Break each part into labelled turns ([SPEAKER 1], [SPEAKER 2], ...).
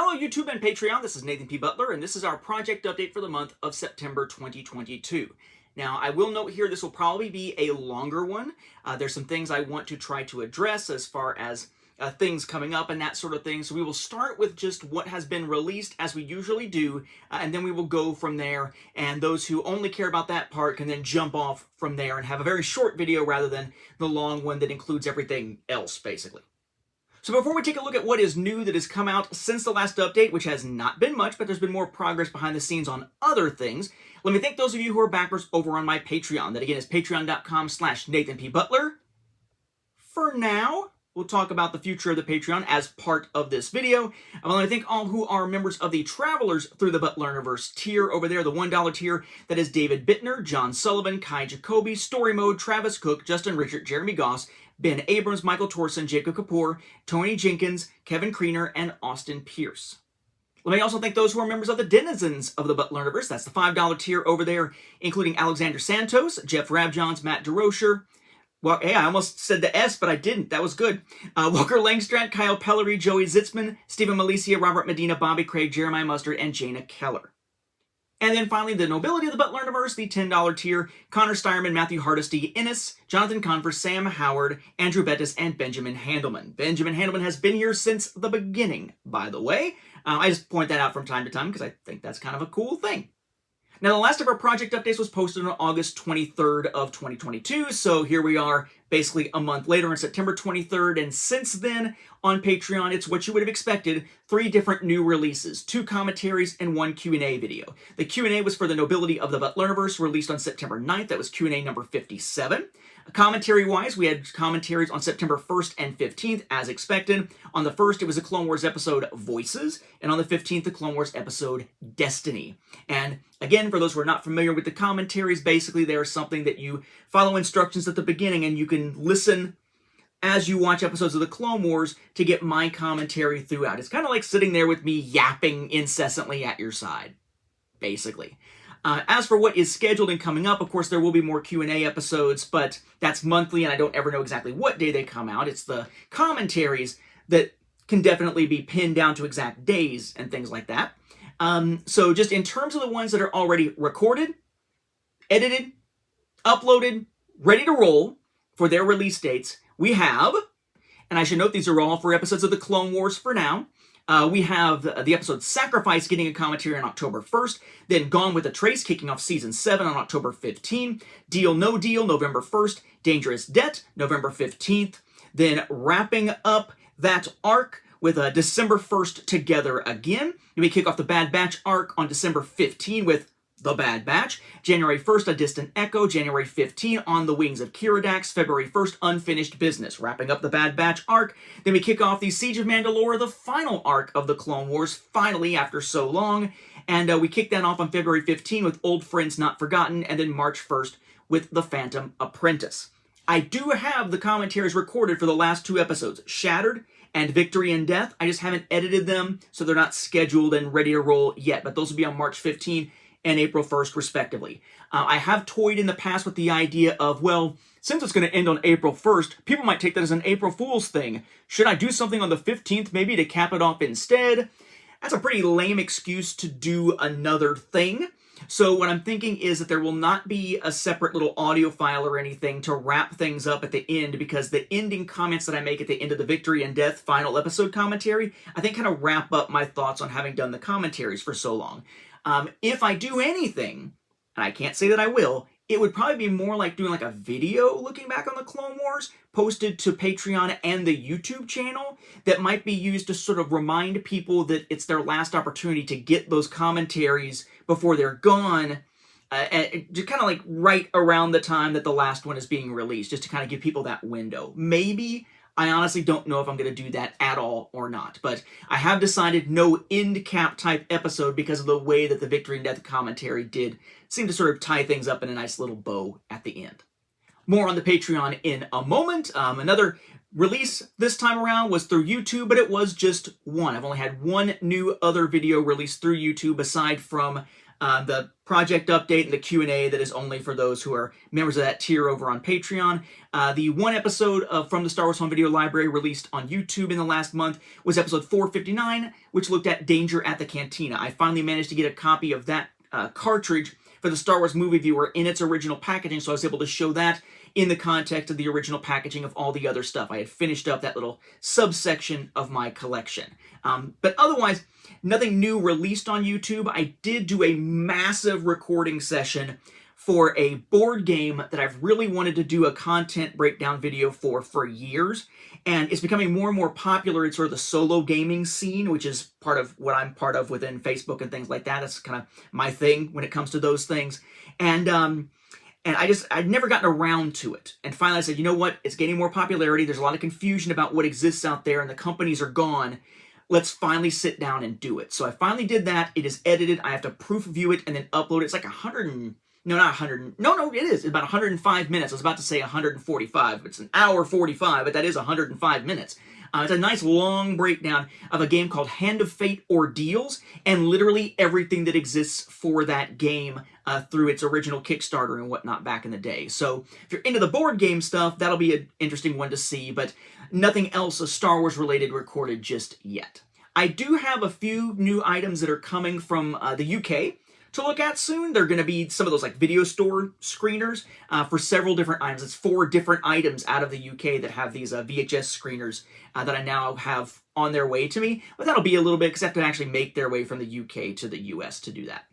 [SPEAKER 1] Hello YouTube and Patreon, this is Nathan P. Butler, and this is our project update for the month of September 2022. Now, I will note here this will probably be a longer one. There's some things I want to try to address as far as things coming up and that sort of thing. So we will start with just what has been released as we usually do, and then we will go from there. And those who only care about that part can then jump off from there and have a very short video rather than the long one that includes everything else, basically. So before we take a look at what is new that has come out since the last update, which has not been much, but there's been more progress behind the scenes on other things, let me thank those of you who are backers over on my Patreon. That again is patreon.com/NathanPButler. For now, we'll talk about the future of the Patreon as part of this video. I want to thank all who are members of the Travelers Through the Butlerverse tier over there, the $1 tier. That is David Bittner, John Sullivan, Kai Jacoby, Story Mode, Travis Cook, Justin Richard, Jeremy Goss, Ben Abrams, Michael Torson, Jacob Kapoor, Tony Jenkins, Kevin Kriener, and Austin Pierce. Let me also thank those who are members of the Denizens of the Butlerverse. That's the $5 tier over there, including Alexander Santos, Jeff Rabjohns, Matt DeRocher. Well, hey, I almost said the S, but I didn't. That was good. Walker Langstrand, Kyle Pellery, Joey Zitzman, Stephen Malicia, Robert Medina, Bobby Craig, Jeremiah Mustard, and Jana Keller. And then finally, the Nobility of the Butlerverse, the $10 tier, Connor Steierman, Matthew Hardesty, Innes, Jonathan Converse, Sam Howard, Andrew Bettis, and Benjamin Handelman. Benjamin Handelman has been here since the beginning, by the way. I just point that out from time to time because I think that's kind of a cool thing. Now, the last of our project updates was posted on August 23rd of 2022, so here we are basically a month later on September 23rd, and since then on Patreon, it's what you would have expected, 3 different new releases, 2 commentaries, and 1 Q&A video. The Q&A was for the Nobility of the Butlerverse, released on September 9th, that was Q&A number 57. Commentary-wise, we had commentaries on September 1st and 15th, as expected. On the 1st, it was a Clone Wars episode, Voices, and on the 15th, the Clone Wars episode, Destiny. And again, for those who are not familiar with the commentaries, basically they are something that you follow instructions at the beginning and you can listen as you watch episodes of the Clone Wars to get my commentary throughout. It's kind of like sitting there with me yapping incessantly at your side, basically. As for what is scheduled and coming up, of course, there will be more Q&A episodes, but that's monthly, and I don't ever know exactly what day they come out. It's the commentaries that can definitely be pinned down to exact days and things like that. So just in terms of the ones that are already recorded, edited, uploaded, ready to roll for their release dates, we have, and I should note these are all for episodes of the Clone Wars for now, we have the episode Sacrifice getting a commentary on October 1st, then Gone with a Trace kicking off Season 7 on October 15th, Deal No Deal November 1st, Dangerous Debt November 15th, then wrapping up that arc with December 1st Together Again. Then we kick off the Bad Batch arc on December 15 with The Bad Batch. January 1st, A Distant Echo. January 15, On the Wings of Kiradax. February 1st, Unfinished Business. Wrapping up the Bad Batch arc. Then we kick off the Siege of Mandalore, the final arc of the Clone Wars, finally after so long. And we kick that off on February 15 with Old Friends Not Forgotten. And then March 1st with The Phantom Apprentice. I do have the commentaries recorded for the last 2 episodes, Shattered and Victory and Death. I just haven't edited them, so they're not scheduled and ready to roll yet. But those will be on March 15 and April 1st, respectively. I have toyed in the past with the idea of, well, since it's going to end on April 1st, people might take that as an April Fool's thing. Should I do something on the 15th maybe to cap it off instead? That's a pretty lame excuse to do another thing. So what I'm thinking is that there will not be a separate little audio file or anything to wrap things up at the end, because the ending comments that I make at the end of the Victory and Death final episode commentary, I think kind of wrap up my thoughts on having done the commentaries for so long. If I do anything, and I can't say that I will, it would probably be more like doing like a video looking back on the Clone Wars posted to Patreon and the YouTube channel that might be used to sort of remind people that it's their last opportunity to get those commentaries before they're gone, just kind of like right around the time that the last one is being released, just to kind of give people that window. Maybe. I honestly don't know if I'm going to do that at all or not, but I have decided no end cap type episode because of the way that the Victory and Death commentary did seem to sort of tie things up in a nice little bow at the end. More on the Patreon in a moment. Another release this time around was through YouTube, but it was just one. I've only had one new other video released through YouTube aside from the project update and the Q&A that is only for those who are members of that tier over on Patreon. The one episode from the Star Wars Home Video Library released on YouTube in the last month was episode 459, which looked at Danger at the Cantina. I finally managed to get a copy of that cartridge for the Star Wars Movie Viewer in its original packaging, so I was able to show that in the context of the original packaging of all the other stuff. I had finished up that little subsection of my collection. But otherwise, nothing new released on YouTube. I did do a massive recording session for a board game that I've really wanted to do a content breakdown video for years. And it's becoming more and more popular in sort of the solo gaming scene, which is part of what I'm part of within Facebook and things like that. That's kind of my thing when it comes to those things. And I'd never gotten around to it. And finally I said, you know what? It's gaining more popularity. There's a lot of confusion about what exists out there and the companies are gone. Let's finally sit down and do it. So I finally did that. It is edited. I have to proof view it and then upload it. It's like it is. It's about 105 minutes. I was about to say 145. It's an hour 45, but that is 105 minutes. It's a nice long breakdown of a game called Hand of Fate Ordeals and literally everything that exists for that game through its original Kickstarter and whatnot back in the day. So if you're into the board game stuff, that'll be an interesting one to see, but nothing else Star Wars related recorded just yet. I do have a few new items that are coming from the UK to look at soon. They're going to be some of those like video store screeners for several different items. It's 4 different items out of the UK that have these VHS screeners that I now have on their way to me. But that'll be a little bit because they have to actually make their way from the UK to the US to do that.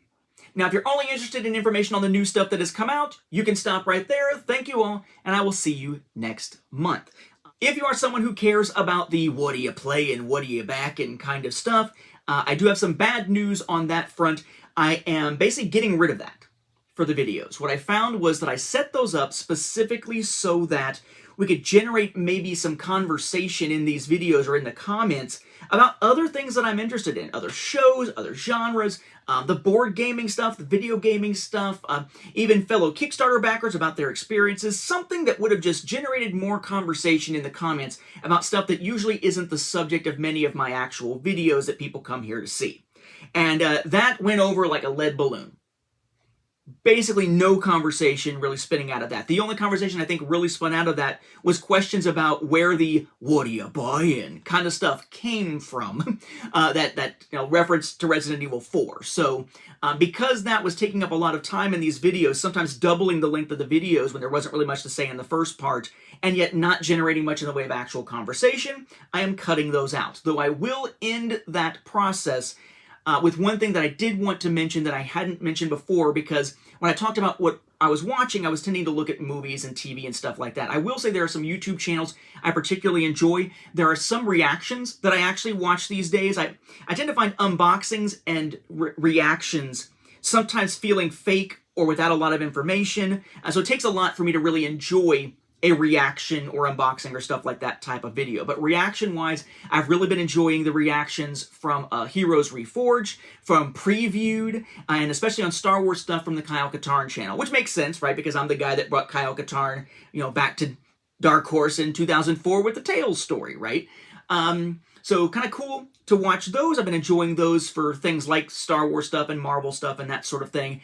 [SPEAKER 1] Now, if you're only interested in information on the new stuff that has come out, you can stop right there. Thank you all, and I will see you next month. If you are someone who cares about the what do you play and what do you back and kind of stuff, I do have some bad news on that front. I am basically getting rid of that for the videos. What I found was that I set those up specifically so that we could generate maybe some conversation in these videos or in the comments about other things that I'm interested in, other shows, other genres, the board gaming stuff, the video gaming stuff, even fellow Kickstarter backers about their experiences, something that would have just generated more conversation in the comments about stuff that usually isn't the subject of many of my actual videos that people come here to see. And that went over like a lead balloon. Basically no conversation really spinning out of that. The only conversation I think really spun out of that was questions about where the what are you buying kind of stuff came from, that reference to Resident Evil 4. So because that was taking up a lot of time in these videos, sometimes doubling the length of the videos when there wasn't really much to say in the first part, and yet not generating much in the way of actual conversation, I am cutting those out. Though I will end that process with one thing that I did want to mention that I hadn't mentioned before, because when I talked about what I was watching, I was tending to look at movies and TV and stuff like that. I will say there are some YouTube channels I particularly enjoy. There are some reactions that I actually watch these days. I tend to find unboxings and reactions sometimes feeling fake or without a lot of information. So it takes a lot for me to really enjoy a reaction or unboxing or stuff like that type of video. But reaction-wise, I've really been enjoying the reactions from Heroes Reforged, from Previewed, and especially on Star Wars stuff from the Kyle Katarn channel, which makes sense, right? Because I'm the guy that brought Kyle Katarn, back to Dark Horse in 2004 with the Tales story, right? So kind of cool to watch those. I've been enjoying those for things like Star Wars stuff and Marvel stuff and that sort of thing.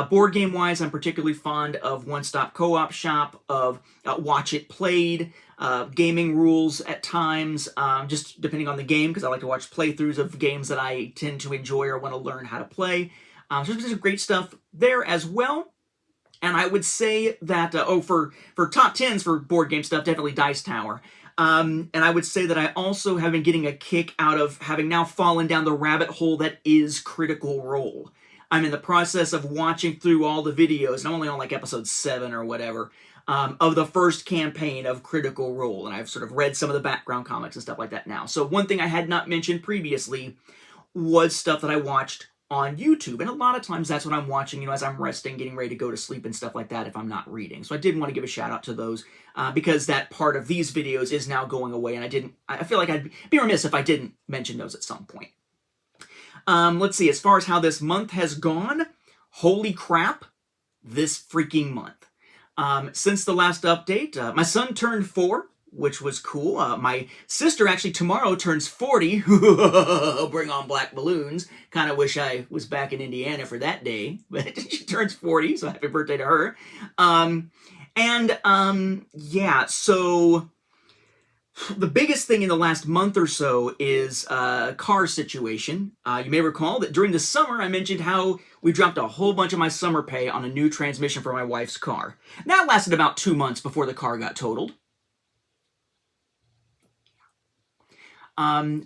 [SPEAKER 1] Board game-wise, I'm particularly fond of One Stop Co-op Shop, of Watch It Played, Gaming Rules at times, just depending on the game, because I like to watch playthroughs of games that I tend to enjoy or want to learn how to play. So there's some great stuff there as well. And I would say that, for top 10s for board game stuff, definitely Dice Tower. And I would say that I also have been getting a kick out of having now fallen down the rabbit hole that is Critical Role. I'm in the process of watching through all the videos, and I'm only on like episode 7 or whatever, of the first campaign of Critical Role, and I've sort of read some of the background comics and stuff like that now. So one thing I had not mentioned previously was stuff that I watched on YouTube, and a lot of times that's what I'm watching, as I'm resting, getting ready to go to sleep and stuff like that if I'm not reading. So I did want to give a shout out to those because that part of these videos is now going away, and I feel like I'd be remiss if I didn't mention those at some point. Let's see, as far as how this month has gone, holy crap, this freaking month. Since the last update, my son turned 4 which was cool. My sister actually tomorrow turns 40. Bring on black balloons. Kind of wish I was back in Indiana for that day, but she turns 40, so happy birthday to her. Yeah, so the biggest thing in the last month or so is a car situation. You may recall that during the summer I mentioned how we dropped a whole bunch of my summer pay on a new transmission for my wife's car. That lasted about 2 months before the car got totaled.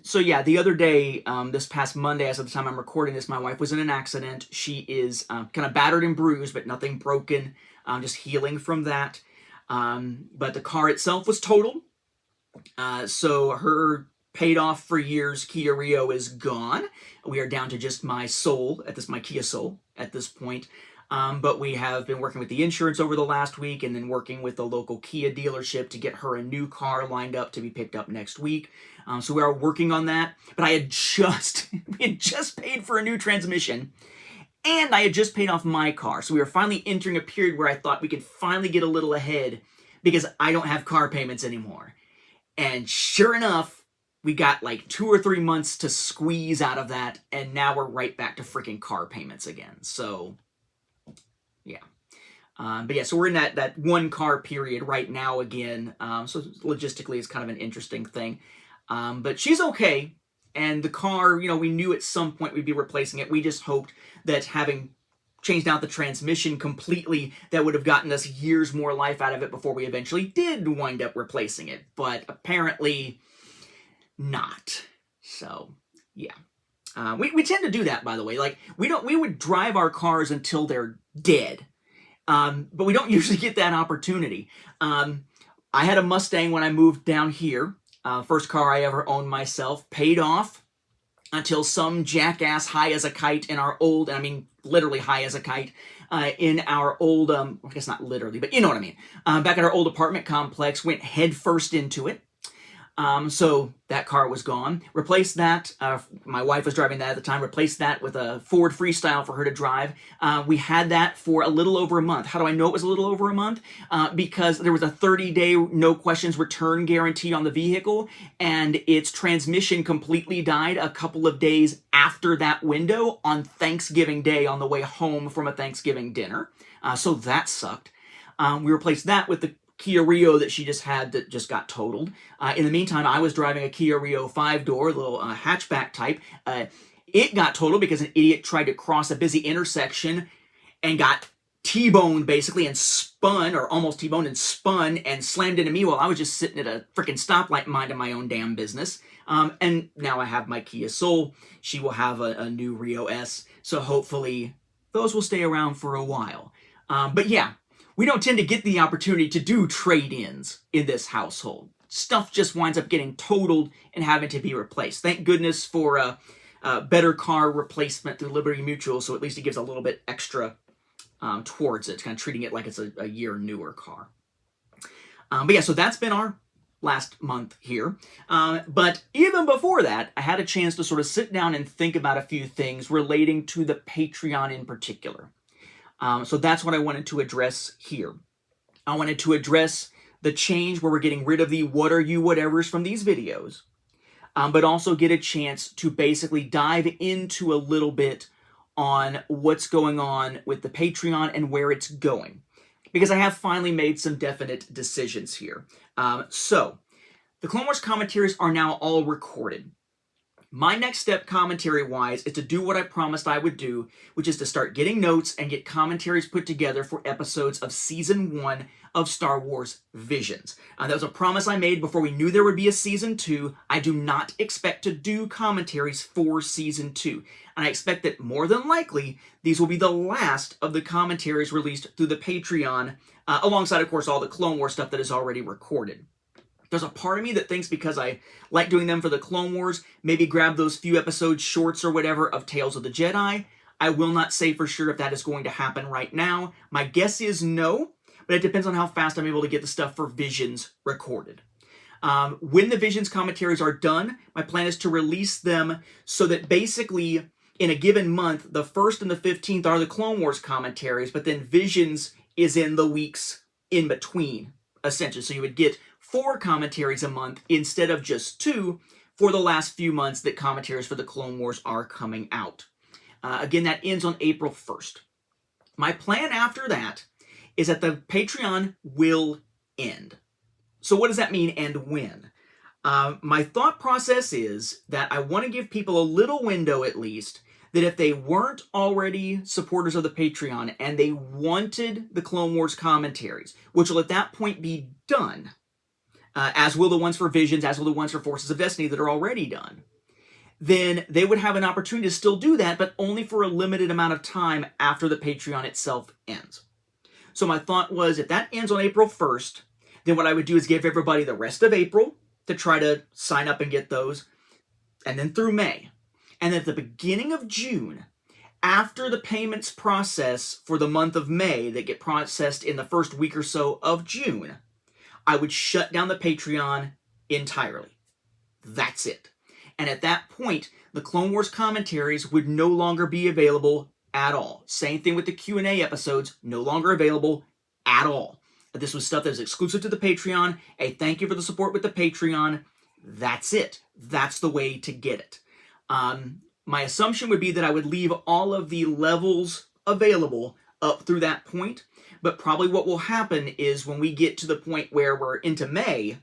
[SPEAKER 1] So yeah, the other day, this past Monday, as of the time I'm recording this, my wife was in an accident. She is kind of battered and bruised, but nothing broken, just healing from that. But the car itself was totaled. So her paid off for years Kia Rio is gone. We are down to just my Soul, my Kia Soul at this point. But we have been working with the insurance over the last week and then working with the local Kia dealership to get her a new car lined up to be picked up next week. So we are working on that. But we had just paid for a new transmission and I had just paid off my car. So we were finally entering a period where I thought we could finally get a little ahead because I don't have car payments anymore. And sure enough, we got like 2 or 3 months to squeeze out of that, and now we're right back to freaking car payments again. So, yeah. But yeah, so we're in that one car period right now again. So logistically, it's kind of an interesting thing. But she's okay, and the car, we knew at some point we'd be replacing it. We just hoped that having changed out the transmission completely, that would have gotten us years more life out of it before we eventually did wind up replacing it. But apparently not. So, yeah. We tend to do that, by the way. Like, we would drive our cars until they're dead. But we don't usually get that opportunity. I had a Mustang when I moved down here. First car I ever owned myself. Paid off until some jackass high as a kite in our old, and I mean literally high as a kite, in our old, I guess not literally, but you know what I mean, back at our old apartment complex, went head first into it. So that car was gone. Replaced that, my wife was driving that at the time, replaced that with a Ford Freestyle for her to drive. We had that for a little over a month. How do I know it was a little over a month? Because there was a 30-day no questions return guarantee on the vehicle, and its transmission completely died a couple of days after that window on Thanksgiving Day on the way home from a Thanksgiving dinner. So that sucked. We replaced that with the Kia Rio that she just had that just got totaled. In the meantime, I was driving a Kia Rio 5-door, little hatchback type. It got totaled because an idiot tried to cross a busy intersection and got T-boned basically and spun, or almost T-boned and spun and slammed into me while I was just sitting at a freaking stoplight minding my own damn business. And now I have my Kia Soul. She will have a new Rio S, so hopefully those will stay around for a while. But yeah, we don't tend to get the opportunity to do trade-ins in this household. Stuff just winds up getting totaled and having to be replaced. Thank goodness for a better car replacement through Liberty Mutual, so at least it gives a little bit extra towards it, kind of treating it like it's a year newer car. But yeah, so that's been our last month here. But even before that, I had a chance to sort of sit down and think about a few things relating to the Patreon in particular. So that's what I wanted to address here. I wanted to address the change where we're getting rid of the what are you whatevers from these videos, but also get a chance to basically dive into a little bit on what's going on with the Patreon and where it's going. Because I have finally made some definite decisions here. So, the Clone Wars commentaries are now all recorded. My next step commentary-wise is to do what I promised I would do, which is to start getting notes and get commentaries put together for episodes of Season 1 of Star Wars Visions. That was a promise I made before we knew there would be a Season 2. I do not expect to do commentaries for Season 2. And I expect that more than likely, these will be the last of the commentaries released through the Patreon, alongside, of course, all the Clone Wars stuff that is already recorded. There's a part of me that thinks because I like doing them for the Clone Wars, maybe grab those few episodes, shorts or whatever, of Tales of the Jedi. I will not say for sure if that is going to happen right now. My guess is no, but it depends on how fast I'm able to get the stuff for Visions recorded. When the Visions commentaries are done, my plan is to release them so that basically in a given month, the 1st and the 15th are the Clone Wars commentaries, but then Visions is in the weeks in between, essentially. So you would get 4 commentaries a month instead of just 2 for the last few months that commentaries for the Clone Wars are coming out. Again, that ends on April 1st. My plan after that is that the Patreon will end. So what does that mean and when? My thought process is that I want to give people a little window at least that if they weren't already supporters of the Patreon and they wanted the Clone Wars commentaries, which will at that point be done, as will the ones for Visions, as will the ones for Forces of Destiny that are already done, then they would have an opportunity to still do that, but only for a limited amount of time after the Patreon itself ends. So my thought was, if that ends on April 1st, then what I would do is give everybody the rest of April to try to sign up and get those, and then through May. And at the beginning of June, after the payments process for the month of May that get processed in the first week or so of June, I would shut down the Patreon entirely. That's it. And at that point, the Clone Wars commentaries would no longer be available at all. Same thing with the Q&A episodes, no longer available at all. This was stuff that was exclusive to the Patreon. A thank you for the support with the Patreon. That's it. That's the way to get it. My assumption would be that I would leave all of the levels available up through that point. But probably what will happen is when we get to the point where we're into May,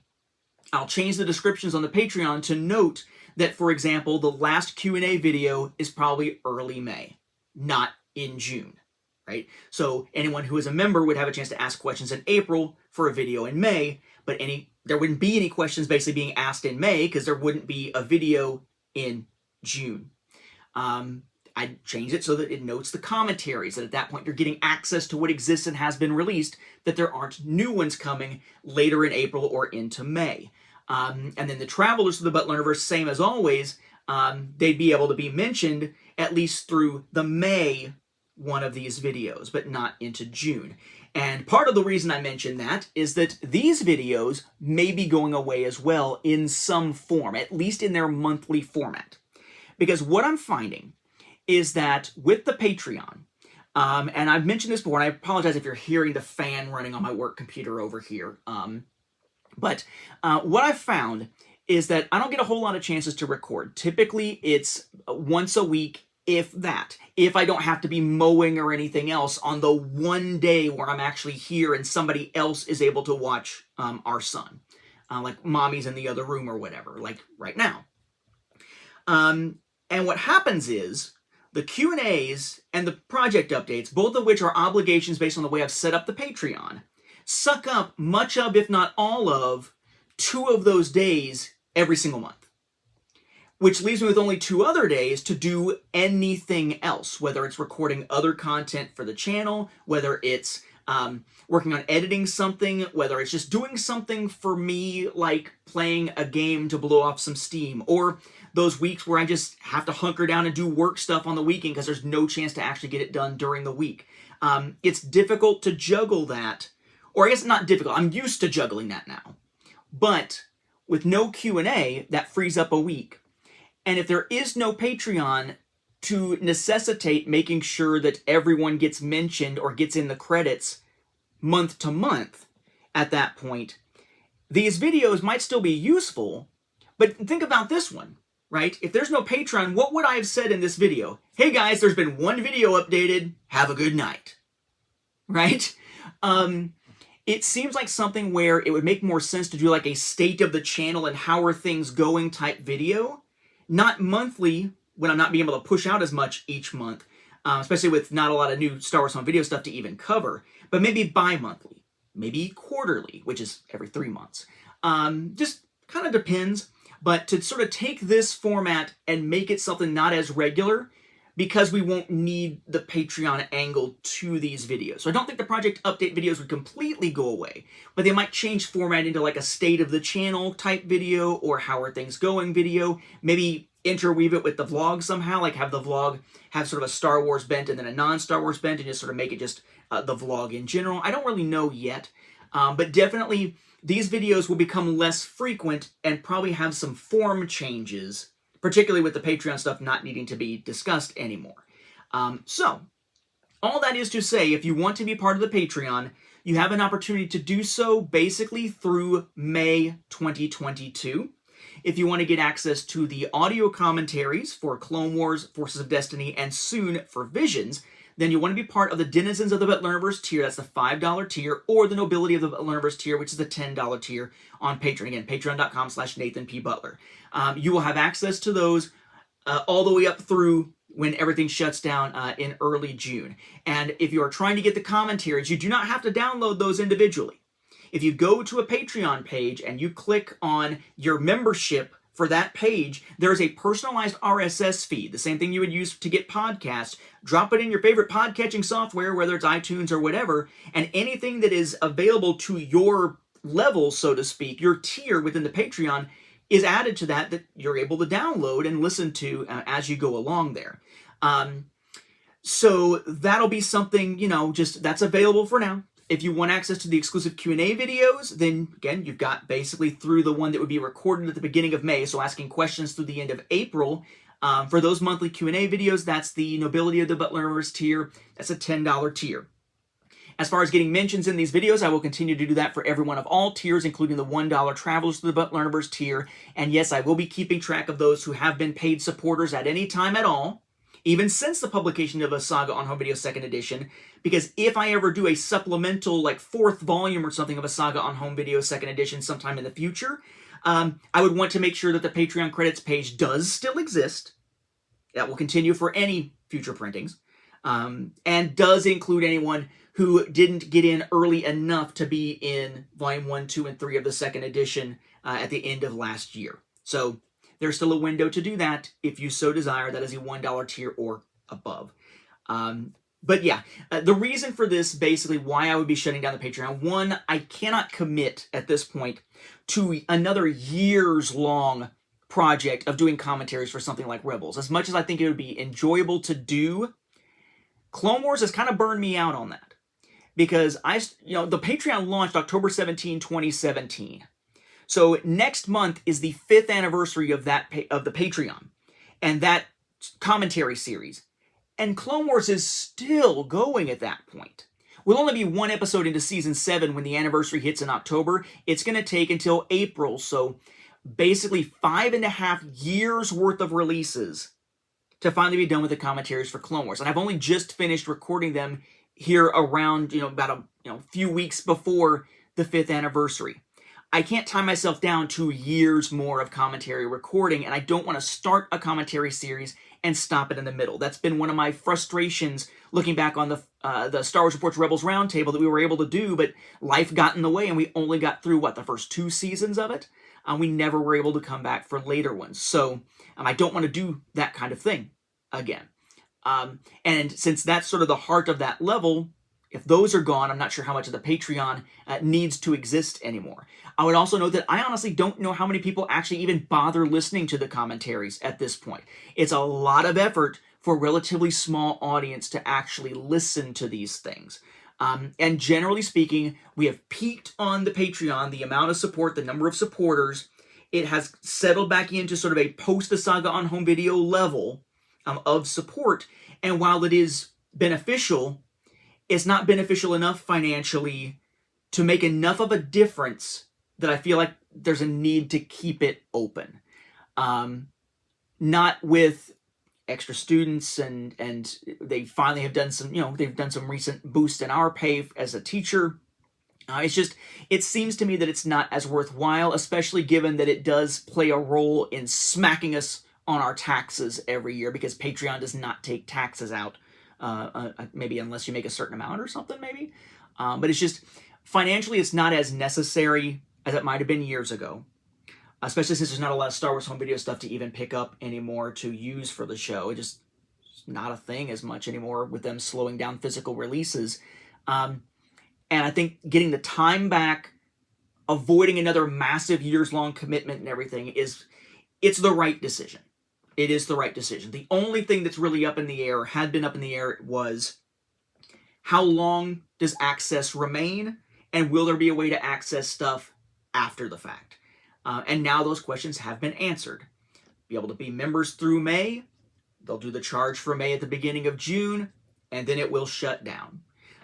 [SPEAKER 1] I'll change the descriptions on the Patreon to note that, for example, the last Q&A video is probably early May, not in June. Right? So anyone who is a member would have a chance to ask questions in April for a video in May, but there wouldn't be any questions basically being asked in May because there wouldn't be a video in June. I'd change it so that it notes the commentaries, that at that point you're getting access to what exists and has been released, that there aren't new ones coming later in April or into May. And then the travelers to the Butler universe, same as always, they'd be able to be mentioned at least through the May one of these videos, but not into June. And part of the reason I mention that is that these videos may be going away as well in some form, at least in their monthly format. Because what I'm finding is that with the Patreon, and I've mentioned this before, and I apologize if you're hearing the fan running on my work computer over here, but what I've found is that I don't get a whole lot of chances to record. Typically, it's once a week, if that. If I don't have to be mowing or anything else on the one day where I'm actually here and somebody else is able to watch our son. Like mommy's in the other room or whatever, like right now. And what happens is the Q&As and the project updates, both of which are obligations based on the way I've set up the Patreon, suck up much of, if not all of, 2 of those days every single month. Which leaves me with only 2 other days to do anything else, whether it's recording other content for the channel, whether it's working on editing something, whether it's just doing something for me like playing a game to blow off some steam, or those weeks where I just have to hunker down and do work stuff on the weekend because there's no chance to actually get it done during the week. It's difficult to juggle that, or I guess not difficult, I'm used to juggling that now. But with no Q&A, that frees up a week. And if there is no Patreon to necessitate making sure that everyone gets mentioned or gets in the credits month to month at that point, these videos might still be useful, but think about this one, right? If there's no Patreon, what would I have said in this video? Hey guys, there's been 1 video updated, have a good night, right? It seems like something where it would make more sense to do like a state of the channel and how are things going type video. Not monthly, when I'm not being able to push out as much each month, especially with not a lot of new Star Wars Home Video stuff to even cover, but maybe bi-monthly, maybe quarterly, which is every 3 months. Just kind of depends, but to sort of take this format and make it something not as regular, because we won't need the Patreon angle to these videos. So I don't think the project update videos would completely go away, but they might change format into like a state of the channel type video or how are things going video. Maybe interweave it with the vlog somehow, like have the vlog have sort of a Star Wars bent and then a non-Star Wars bent and just sort of make it just the vlog in general. I don't really know yet, but definitely these videos will become less frequent and probably have some form changes, particularly with the Patreon stuff not needing to be discussed anymore. So, all that is to say, if you want to be part of the Patreon, You have an opportunity to do so basically through May 2022. If you want to get access to the audio commentaries for Clone Wars, Forces of Destiny, and soon for Visions, then you want to be part of the Denizens of the Butlerverse tier, that's the $5 tier, or the Nobility of the Butlerverse tier, which is the $10 tier on Patreon. Again, patreon.com/NathanPButler. You will have access to those all the way up through when everything shuts down in early June. And if you are trying to get the commentaries, you do not have to download those individually. If you go to a Patreon page and you click on your membership for that page, there is a personalized RSS feed, the same thing you would use to get podcasts. Drop it in your favorite podcatching software, whether it's iTunes or whatever, and anything that is available to your level, so to speak, your tier within the Patreon, is added to that you're able to download and listen to as you go along there. So that'll be something, just that's available for now. If you want access to the exclusive Q&A videos, then again, you've got basically through the one that would be recorded at the beginning of May, so asking questions through the end of April. For those monthly Q&A videos, that's the Nobility of the Butlerverse tier. That's a $10 tier. As far as getting mentions in these videos, I will continue to do that for everyone of all tiers, including the $1 Travelers to the Butlerverse tier. And yes, I will be keeping track of those who have been paid supporters at any time at all, even since the publication of a Saga on Home Video 2nd Edition, because if I ever do a supplemental, like 4th volume or something of a Saga on Home Video 2nd Edition sometime in the future, I would want to make sure that the Patreon credits page does still exist. That will continue for any future printings, and does include anyone who didn't get in early enough to be in Volume 1, 2, and 3 of the 2nd Edition at the end of last year. So there's still a window to do that if you so desire. That is a $1 tier or above. But yeah, the reason for this, basically why I would be shutting down the Patreon, one, I cannot commit at this point to another years-long project of doing commentaries for something like Rebels. As much as I think it would be enjoyable to do, Clone Wars has kind of burned me out on that. Because the Patreon launched October 17, 2017. So next month is the 5th anniversary of the Patreon and that commentary series. And Clone Wars is still going at that point. We'll only be one episode into Season 7 when the anniversary hits in October. It's going to take until April, so basically 5.5 years worth of releases to finally be done with the commentaries for Clone Wars. And I've only just finished recording them here around, about a few weeks before the 5th anniversary. I can't tie myself down to years more of commentary recording, and I don't want to start a commentary series and stop it in the middle. That's been one of my frustrations looking back on the Star Wars Reports Rebels Roundtable that we were able to do, but life got in the way, and we only got through, the first 2 seasons of it? We never were able to come back for later ones. So I don't want to do that kind of thing again. And since that's sort of the heart of that level, if those are gone, I'm not sure how much of the Patreon needs to exist anymore. I would also note that I honestly don't know how many people actually even bother listening to the commentaries at this point. It's a lot of effort for a relatively small audience to actually listen to these things. And generally speaking, we have peaked on the Patreon, the amount of support, the number of supporters. It has settled back into sort of a post-the Saga on Home Video level of support. And while it is beneficial, it's not beneficial enough financially to make enough of a difference that I feel like there's a need to keep it open. Not with extra students, and they finally have done some, they've done some recent boost in our pay as a teacher. It seems to me that it's not as worthwhile, especially given that it does play a role in smacking us on our taxes every year, because Patreon does not take taxes out, maybe unless you make a certain amount or something, maybe. But it's just, financially, it's not as necessary as it might have been years ago, especially since there's not a lot of Star Wars Home Video stuff to even pick up anymore to use for the show. It's not a thing as much anymore with them slowing down physical releases. And I think getting the time back, avoiding another massive years-long commitment and everything it's the right decision. It is the right decision. The only thing that's really up in the air, had been up in the air, was how long does access remain, and will there be a way to access stuff after the fact? And now those questions have been answered. Be able to be members through May. They'll do the charge for May at the beginning of June, and then it will shut down.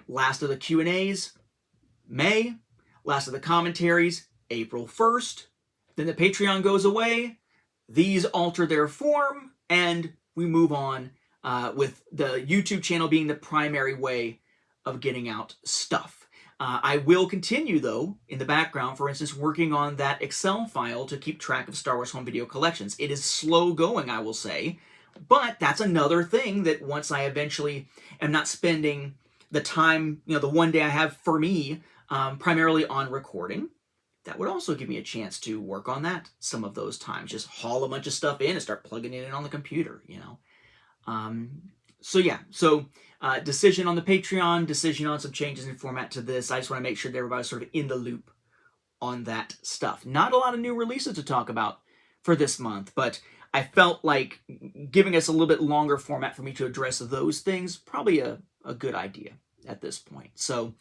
[SPEAKER 1] Last of the Q&As, May. Last of the commentaries, April 1st. Then the Patreon goes away. These alter their form, and we move on with the YouTube channel being the primary way of getting out stuff. I will continue, though, in the background, for instance, working on that Excel file to keep track of Star Wars home video collections. It is slow going, I will say, but that's another thing that once I eventually am not spending the time, the one day I have for me, primarily on recording, that would also give me a chance to work on that some of those times. Just haul a bunch of stuff in and start plugging it in on the computer, So decision on the Patreon, decision on some changes in format to this. I just want to make sure that everybody's sort of in the loop on that stuff. Not a lot of new releases to talk about for this month, but I felt like giving us a little bit longer format for me to address those things, probably a good idea at this point. So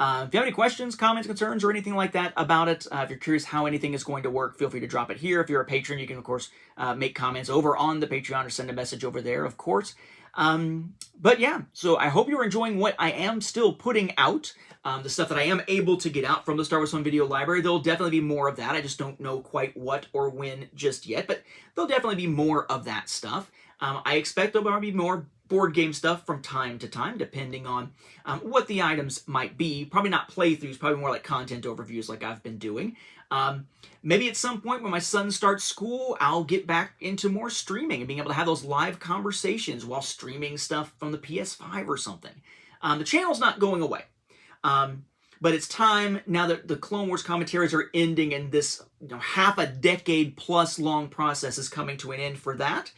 [SPEAKER 1] if you have any questions, comments, concerns, or anything like that about it, if you're curious how anything is going to work, feel free to drop it here. If you're a patron, you can, of course, make comments over on the Patreon or send a message over there, of course. But yeah, so I hope you're enjoying what I am still putting out, the stuff that I am able to get out from the Star Wars Home Video Library. There'll definitely be more of that. I just don't know quite what or when just yet, but there'll definitely be more of that stuff. I expect there'll be more board game stuff from time to time, depending on what the items might be. Probably not playthroughs, probably more like content overviews like I've been doing. Maybe at some point when my son starts school, I'll get back into more streaming and being able to have those live conversations while streaming stuff from the PS5 or something. The channel's not going away. But it's time, now that the Clone Wars commentaries are ending and this half a decade plus long process is coming to an end for that,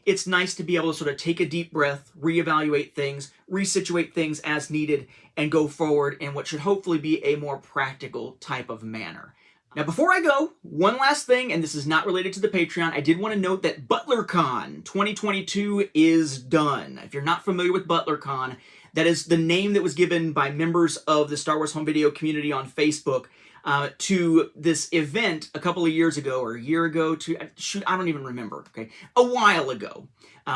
[SPEAKER 1] it's nice to be able to sort of take a deep breath, reevaluate things, resituate things as needed, and go forward in what should hopefully be a more practical type of manner. Now, before I go, one last thing, and this is not related to the Patreon, I did want to note that ButlerCon 2022 is done. If you're not familiar with ButlerCon, that is the name that was given by members of the Star Wars home video community on Facebook to this event a couple of years ago, or a year ago, I don't even remember, okay, a while ago,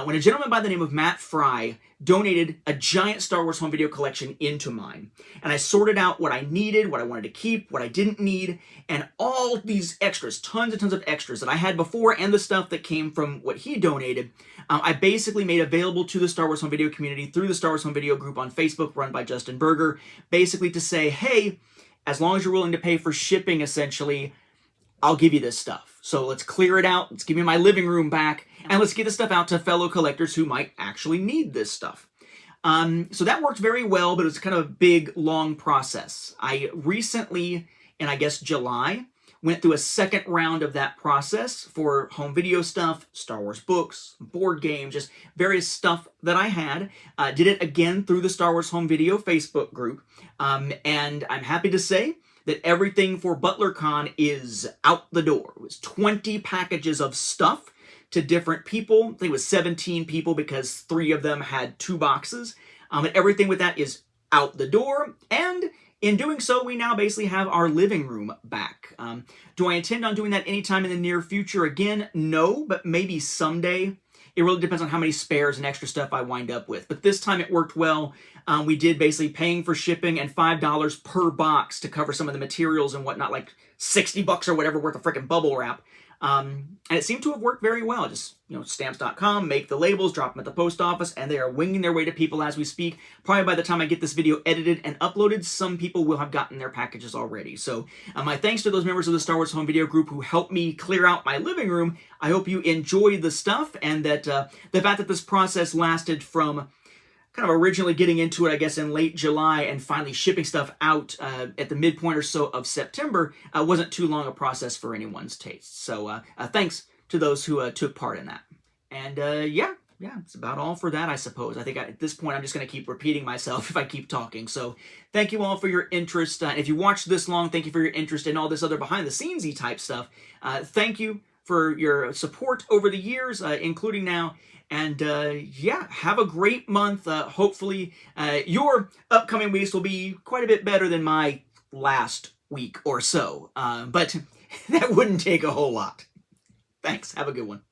[SPEAKER 1] when a gentleman by the name of Matt Fry donated a giant Star Wars home video collection into mine. And I sorted out what I needed, what I wanted to keep, what I didn't need, and all these extras, tons and tons of extras that I had before and the stuff that came from what he donated, I basically made available to the Star Wars home video community through the Star Wars home video group on Facebook run by Justin Berger, basically to say, hey, as long as you're willing to pay for shipping, essentially, I'll give you this stuff. So let's clear it out. Let's give me my living room back. And let's get this stuff out to fellow collectors who might actually need this stuff. So that worked very well, but it was kind of a big, long process. I recently, in I guess July, went through a second round of that process for home video stuff, Star Wars books, board games, just various stuff that I had. Did it again through the Star Wars Home Video Facebook group. And I'm happy to say that everything for ButlerCon is out the door. It was 20 packages of stuff to different people. I think it was 17 people because 3 of them had 2 boxes. And everything with that is out the door. And in doing so, we now basically have our living room back. Do I intend on doing that anytime in the near future again? No, but maybe someday. It really depends on how many spares and extra stuff I wind up with. But this time it worked well. We did basically paying for shipping and $5 per box to cover some of the materials and whatnot, like $60 or whatever worth of freaking bubble wrap. And it seemed to have worked very well. Just, stamps.com, make the labels, drop them at the post office, and they are winging their way to people as we speak. Probably by the time I get this video edited and uploaded, some people will have gotten their packages already. So my thanks to those members of the Star Wars Home Video Group who helped me clear out my living room. I hope you enjoyed the stuff, and that the fact that this process lasted from kind of originally getting into it, I guess, in late July and finally shipping stuff out at the midpoint or so of September wasn't too long a process for anyone's taste. So thanks to those who took part in that. And yeah, it's about all for that, I suppose. I think at this point I'm just going to keep repeating myself if I keep talking. So thank you all for your interest. If you watched this long, thank you for your interest in all this other behind-the-scenes-y type stuff. Thank you for your support over the years, including now. And yeah, have a great month. Hopefully your upcoming weeks will be quite a bit better than my last week or so. But that wouldn't take a whole lot. Thanks. Have a good one.